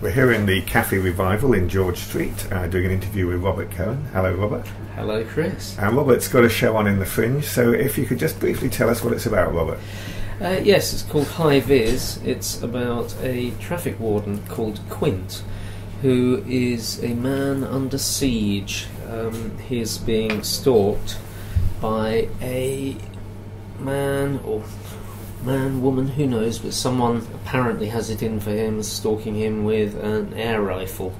We're here in the Cafe Revival in George Street, doing an interview with Robert Cohen. Hello, Robert. Hello, Chris. And Robert's got a show on in the Fringe, so if you could just briefly tell us what it's about, Robert. Yes, it's called High Vis. It's about a traffic warden called Quint, who is a man under siege. He's being stalked by a man, or man, woman, who knows, but someone apparently has it in for him, stalking him with an air rifle.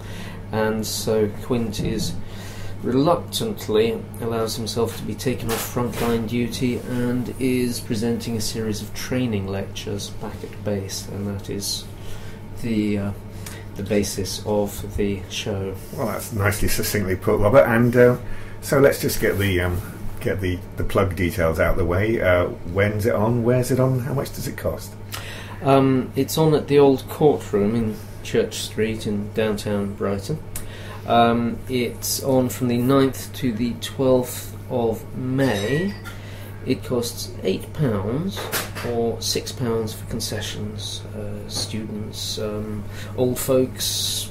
And so Quint is reluctantly allows himself to be taken off frontline duty and is presenting a series of training lectures back at base, and that is the basis of the show. Well, that's nicely succinctly put, Robert. And so let's just get the plug details out of the way. When's it on? Where's it on? How much does it cost? It's on at the old courtroom in Church Street in downtown Brighton. It's on from the 9th to the 12th of May. It costs £8 or £6 for concessions. Students, old folks,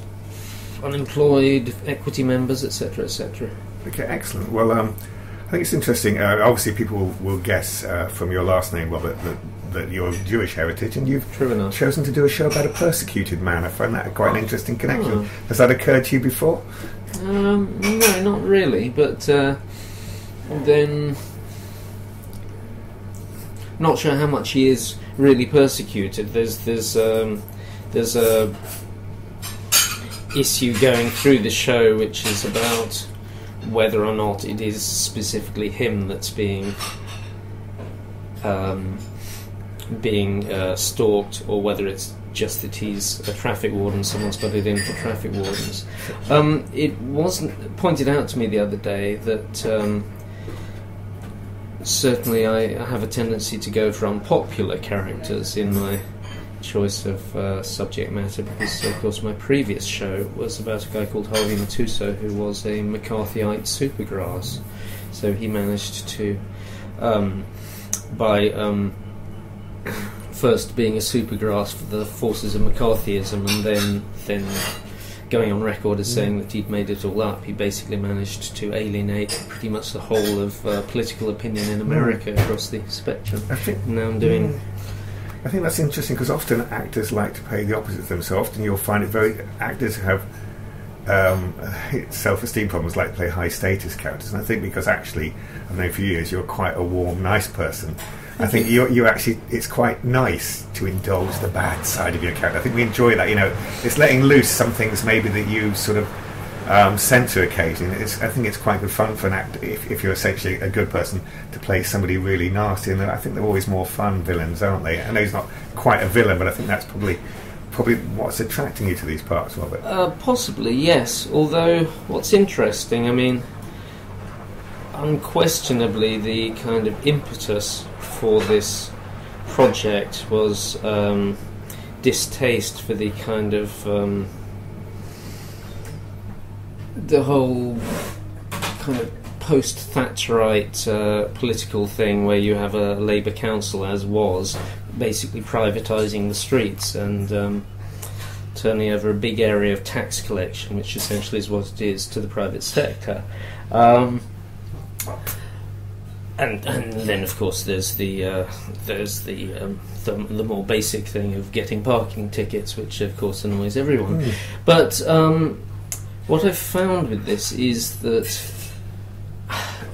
unemployed, equity members, etc., etc. Okay, excellent. Well, I think it's interesting. Obviously, people will guess from your last name, Robert, that you're Jewish heritage, and you've chosen to do a show about a persecuted man. I find that quite an interesting connection. Oh. Has that occurred to you before? No, not really. But then, not sure how much he is really persecuted. There's a issue going through the show which is about whether or not it is specifically him that's being stalked, or whether it's just that he's a traffic warden, someone's got it in for traffic wardens. It wasn't pointed out to me the other day that certainly I have a tendency to go for unpopular characters in my choice of subject matter, because of course my previous show was about a guy called Harvey Matuso, who was a McCarthyite supergrass. So he managed to, by first being a supergrass for the forces of McCarthyism, and then going on record as saying that he'd made it all up, he basically managed to alienate pretty much the whole of political opinion in America across the spectrum. Now I'm doing... I think that's interesting, because often actors like to play the opposite of them. So often you'll find actors have self-esteem problems, like to play high-status characters. And I think because actually, I've known for years, you're quite a warm, nice person. I think you actually, it's quite nice to indulge the bad side of your character. I think we enjoy that. It's letting loose some things maybe that you sort of censor occasionally. I think it's quite good fun for an actor, if you're essentially a good person, to play somebody really nasty. And I think they're always more fun villains, aren't they? I know he's not quite a villain, but I think that's probably what's attracting you to these parts, Robert. Possibly, yes. Although what's interesting, I mean, unquestionably the kind of impetus for this project was distaste for the kind of the whole kind of post-Thatcherite political thing, where you have a Labour council, as was, basically privatising the streets and turning over a big area of tax collection, which essentially is what it is, to the private sector. And then, of course, there's the more basic thing of getting parking tickets, which of course annoys everyone. But what I've found with this is that,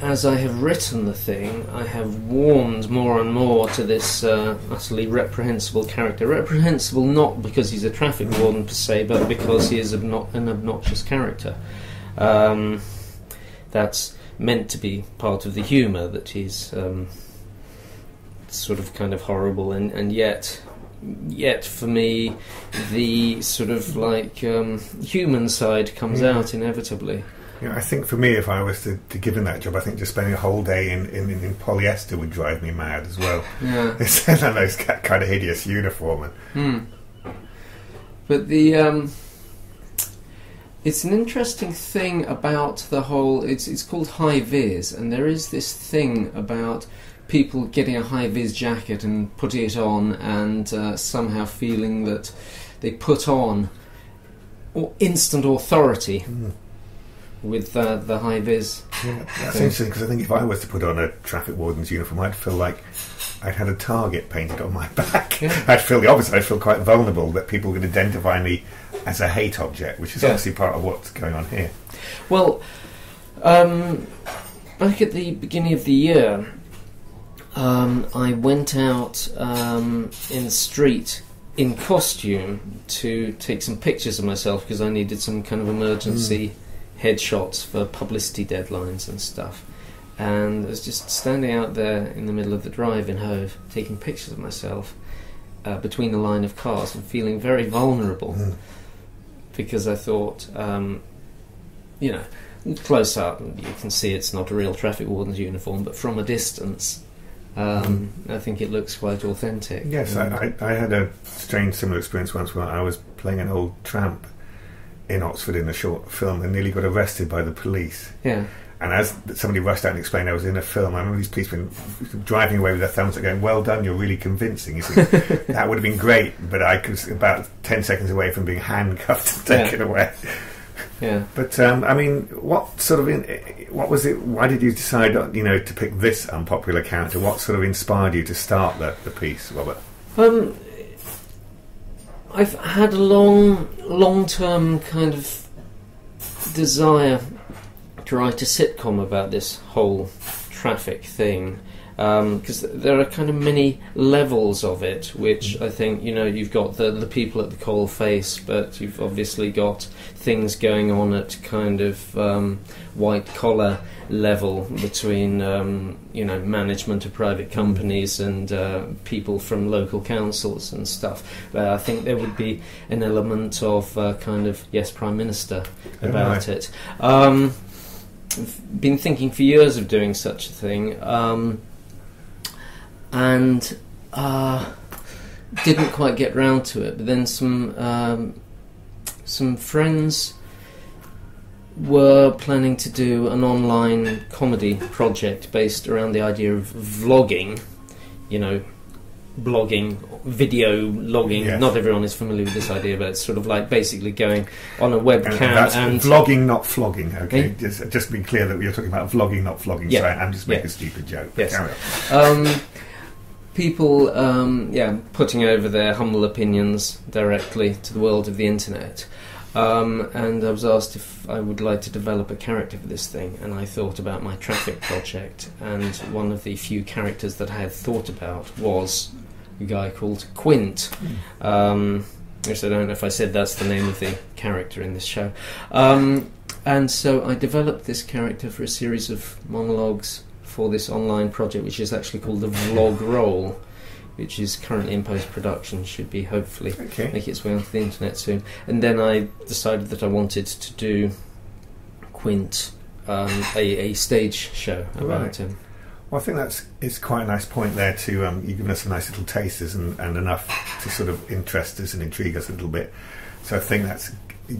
as I have written the thing, I have warmed more and more to this utterly reprehensible character. Reprehensible not because he's a traffic warden per se, but because he is an obnoxious character. That's meant to be part of the humour, that he's sort of kind of horrible, and yet for me the sort of like human side comes out inevitably. I think for me, if I was to give him that job, I think just spending a whole day in polyester would drive me mad as well. Yeah. It's those kind of hideous uniform. But the it's an interesting thing about the whole. It's called High Vis, and there is this thing about people getting a high vis jacket and putting it on, and somehow feeling that they put on instant authority with the High Vis. Yeah, that's interesting, because I think if I was to put on a traffic warden's uniform, I'd feel like I'd had a target painted on my back. Yeah. I'd feel the opposite. I'd feel quite vulnerable that people would identify me as a hate object, which is obviously part of what's going on here. Well, back at the beginning of the year, I went out in the street in costume to take some pictures of myself, because I needed some kind of emergency headshots for publicity deadlines and stuff. And I was just standing out there in the middle of the drive in Hove, taking pictures of myself between the line of cars and feeling very vulnerable, because I thought, close up, you can see it's not a real traffic warden's uniform, but from a distance, I think it looks quite authentic. Yes, I had a strange similar experience once where I was playing an old tramp in Oxford in a short film and nearly got arrested by the police. Yeah. And as somebody rushed out and explained I was in a film, I remember these policemen driving away with their thumbs up going, "Well done, you're really convincing." You see, that would have been great, but I was about 10 seconds away from being handcuffed and taken away. Yeah. But what sort of what was it? Why did you decide, to pick this unpopular character? What sort of inspired you to start the piece, Robert? I've had a long-term kind of desire to write a sitcom about this whole traffic thing, because there are kind of many levels of it, which I think, you've got the people at the coal face, but you've obviously got things going on at kind of white collar level between management of private companies and people from local councils and stuff. I think there would be an element of kind of Prime Minister about it. I've been thinking for years of doing such a thing, and didn't quite get round to it. But then some friends were planning to do an online comedy project based around the idea of vlogging, blogging, video logging. Yes. Not everyone is familiar with this idea, but it's sort of like basically going on a webcam and vlogging, not flogging. Okay, Eh? just to be clear that you're talking about vlogging, not flogging. Yeah. Sorry, I'm just making Yeah. a stupid joke. Yes. Carry on. People, putting over their humble opinions directly to the world of the internet. And I was asked if I would like to develop a character for this thing, and I thought about my traffic project, and one of the few characters that I had thought about was a guy called Quint. Which I don't know if I said that's the name of the character in this show. And so I developed this character for a series of monologues for this online project, which is actually called the Vlog Roll, which is currently in post-production, should be hopefully make its way onto the internet soon. And then I decided that I wanted to do Quint, a stage show about him. Well, I think it's quite a nice point there to you've given us some nice little tasters and enough to sort of interest us and intrigue us a little bit. So I think that's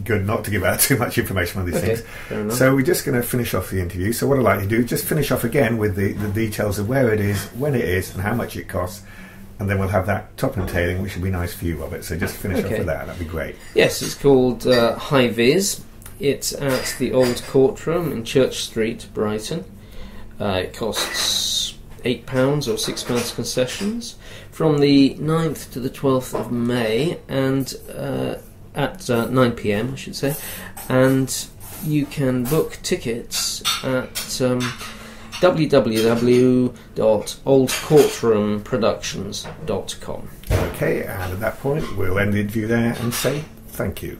good not to give out too much information on these things. Fair enough. So we're just going to finish off the interview. So what I'd like to do, just finish off again with the details of where it is, when it is, and how much it costs. And then we'll have that top and tailing, which will be nice for you, Robert. So just finish off with that. That'd be great. Yes, it's called High Vis. It's at the Old Courtroom in Church Street, Brighton. It costs £8 or £6 concessions from the 9th to the 12th of May, and at 9 p.m, I should say. And you can book tickets at www.oldcourtroomproductions.com. Okay, and at that point we'll end the interview there and say thank you.